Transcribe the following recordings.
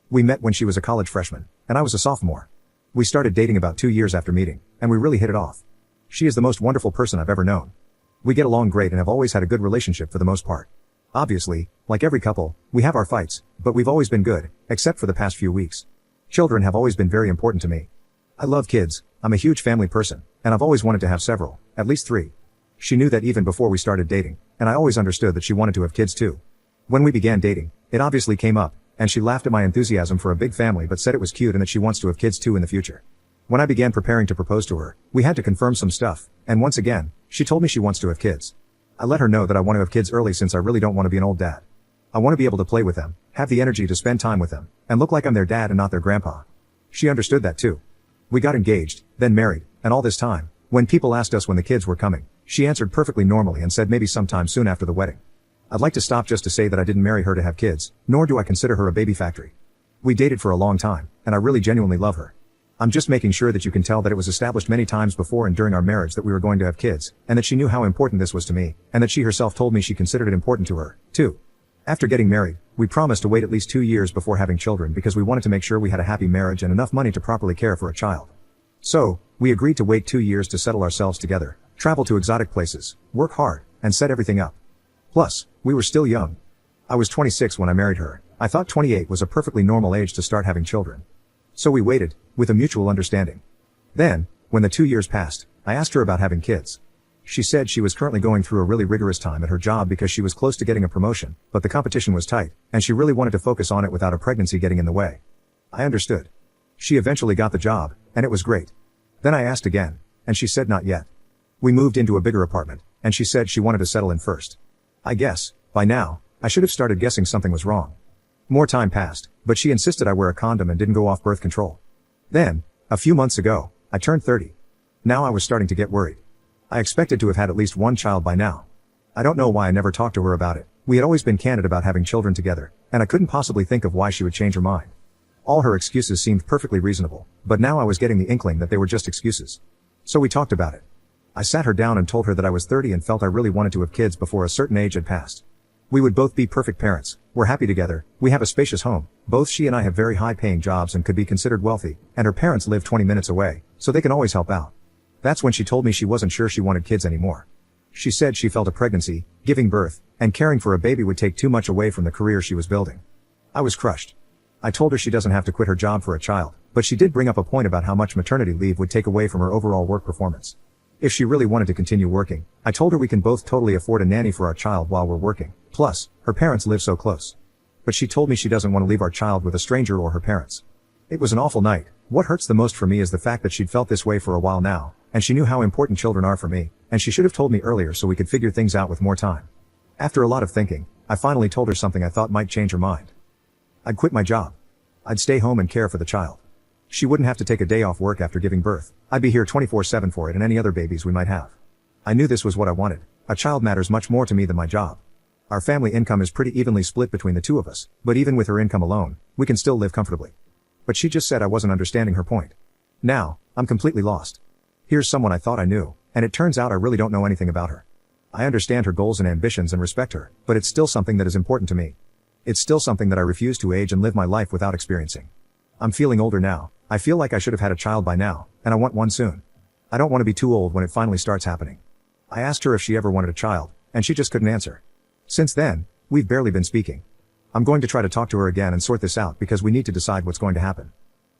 We met when she was a college freshman, and I was a sophomore. We started dating about 2 years after meeting, and we really hit it off. She is the most wonderful person I've ever known. We get along great and have always had a good relationship for the most part. Obviously, like every couple, we have our fights, but we've always been good, except for the past few weeks. Children have always been very important to me. I love kids, I'm a huge family person, and I've always wanted to have several, at least 3. She knew that even before we started dating, and I always understood that she wanted to have kids too. When we began dating, it obviously came up, and she laughed at my enthusiasm for a big family but said it was cute and that she wants to have kids too in the future. When I began preparing to propose to her, we had to confirm some stuff, and once again, she told me she wants to have kids. I let her know that I want to have kids early since I really don't want to be an old dad. I want to be able to play with them, have the energy to spend time with them, and look like I'm their dad and not their grandpa. She understood that too. We got engaged, then married, and all this time, when people asked us when the kids were coming, she answered perfectly normally and said maybe sometime soon after the wedding. I'd like to stop just to say that I didn't marry her to have kids, nor do I consider her a baby factory. We dated for a long time, and I really genuinely love her. I'm just making sure that you can tell that it was established many times before and during our marriage that we were going to have kids, and that she knew how important this was to me, and that she herself told me she considered it important to her, too. After getting married, we promised to wait at least 2 years before having children because we wanted to make sure we had a happy marriage and enough money to properly care for a child. So, we agreed to wait 2 years to settle ourselves together, travel to exotic places, work hard, and set everything up. Plus, we were still young. I was 26 when I married her. I thought 28 was a perfectly normal age to start having children. So we waited, with a mutual understanding. Then, when the 2 years passed, I asked her about having kids. She said she was currently going through a really rigorous time at her job because she was close to getting a promotion, but the competition was tight, and she really wanted to focus on it without a pregnancy getting in the way. I understood. She eventually got the job, and it was great. Then I asked again, and she said not yet. We moved into a bigger apartment, and she said she wanted to settle in first. I guess, by now, I should have started guessing something was wrong. More time passed, but she insisted I wear a condom and didn't go off birth control. Then, a few months ago, I turned 30. Now I was starting to get worried. I expected to have had at least one child by now. I don't know why I never talked to her about it. We had always been candid about having children together, and I couldn't possibly think of why she would change her mind. All her excuses seemed perfectly reasonable, but now I was getting the inkling that they were just excuses. So we talked about it. I sat her down and told her that I was 30 and felt I really wanted to have kids before a certain age had passed. We would both be perfect parents, we're happy together, we have a spacious home, both she and I have very high-paying jobs and could be considered wealthy, and her parents live 20 minutes away, so they can always help out. That's when she told me she wasn't sure she wanted kids anymore. She said she felt a pregnancy, giving birth, and caring for a baby would take too much away from the career she was building. I was crushed. I told her she doesn't have to quit her job for a child, but she did bring up a point about how much maternity leave would take away from her overall work performance. If she really wanted to continue working, I told her we can both totally afford a nanny for our child while we're working. Plus, her parents live so close. But she told me she doesn't want to leave our child with a stranger or her parents. It was an awful night. What hurts the most for me is the fact that she'd felt this way for a while now, and she knew how important children are for me, and she should have told me earlier so we could figure things out with more time. After a lot of thinking, I finally told her something I thought might change her mind. I'd quit my job. I'd stay home and care for the child. She wouldn't have to take a day off work after giving birth. I'd be here 24/7 for it and any other babies we might have. I knew this was what I wanted. A child matters much more to me than my job. Our family income is pretty evenly split between the two of us, but even with her income alone, we can still live comfortably. But she just said I wasn't understanding her point. Now, I'm completely lost. Here's someone I thought I knew, and it turns out I really don't know anything about her. I understand her goals and ambitions and respect her, but it's still something that is important to me. It's still something that I refuse to age and live my life without experiencing. I'm feeling older now. I feel like I should have had a child by now, and I want one soon. I don't want to be too old when it finally starts happening. I asked her if she ever wanted a child, and she just couldn't answer. Since then, we've barely been speaking. I'm going to try to talk to her again and sort this out because we need to decide what's going to happen.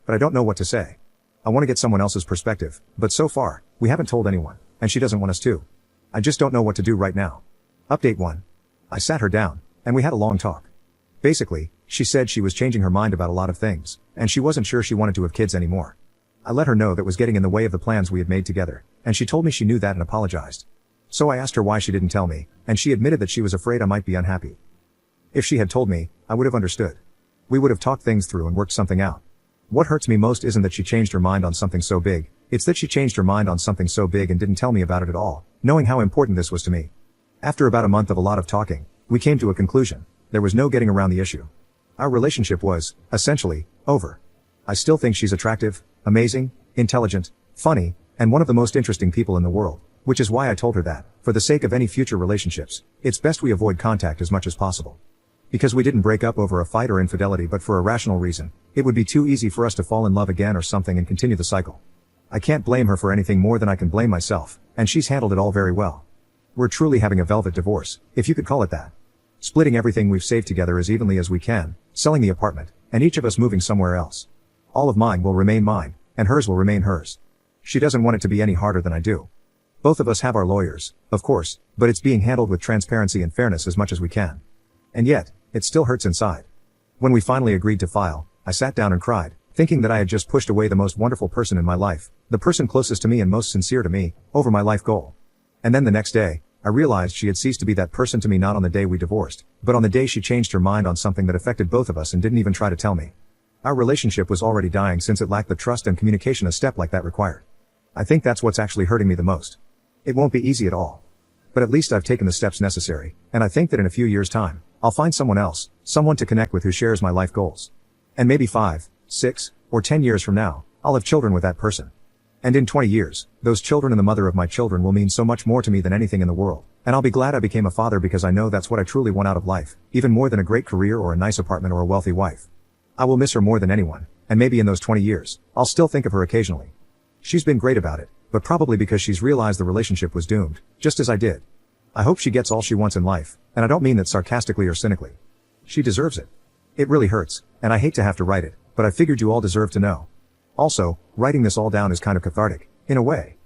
But I don't know what to say. I want to get someone else's perspective, but so far, we haven't told anyone, and she doesn't want us to. I just don't know what to do right now. Update 1. I sat her down, and we had a long talk. Basically, she said she was changing her mind about a lot of things, and she wasn't sure she wanted to have kids anymore. I let her know that was getting in the way of the plans we had made together, and she told me she knew that and apologized. So I asked her why she didn't tell me, and she admitted that she was afraid I might be unhappy. If she had told me, I would have understood. We would have talked things through and worked something out. What hurts me most isn't that she changed her mind on something so big, it's that she changed her mind on something so big and didn't tell me about it at all, knowing how important this was to me. After about a month of a lot of talking, we came to a conclusion. There was no getting around the issue. Our relationship was, essentially, over. I still think she's attractive, amazing, intelligent, funny, and one of the most interesting people in the world, which is why I told her that, for the sake of any future relationships, it's best we avoid contact as much as possible. Because we didn't break up over a fight or infidelity but for a rational reason. It would be too easy for us to fall in love again or something and continue the cycle. I can't blame her for anything more than I can blame myself, and she's handled it all very well. We're truly having a velvet divorce, if you could call it that. Splitting everything we've saved together as evenly as we can, selling the apartment, and each of us moving somewhere else. All of mine will remain mine, and hers will remain hers. She doesn't want it to be any harder than I do. Both of us have our lawyers, of course, but it's being handled with transparency and fairness as much as we can. And yet, it still hurts inside. When we finally agreed to file, I sat down and cried, thinking that I had just pushed away the most wonderful person in my life, the person closest to me and most sincere to me, over my life goal. And then the next day, I realized she had ceased to be that person to me, not on the day we divorced, but on the day she changed her mind on something that affected both of us and didn't even try to tell me. Our relationship was already dying since it lacked the trust and communication a step like that required. I think that's what's actually hurting me the most. It won't be easy at all. But at least I've taken the steps necessary, and I think that in a few years' time, I'll find someone else, someone to connect with who shares my life goals. And maybe 5, 6, or 10 years from now, I'll have children with that person. And in 20 years, those children and the mother of my children will mean so much more to me than anything in the world, and I'll be glad I became a father because I know that's what I truly want out of life, even more than a great career or a nice apartment or a wealthy wife. I will miss her more than anyone, and maybe in those 20 years, I'll still think of her occasionally. She's been great about it, but probably because she's realized the relationship was doomed, just as I did. I hope she gets all she wants in life, and I don't mean that sarcastically or cynically. She deserves it. It really hurts, and I hate to have to write it, but I figured you all deserve to know. Also, writing this all down is kind of cathartic, in a way.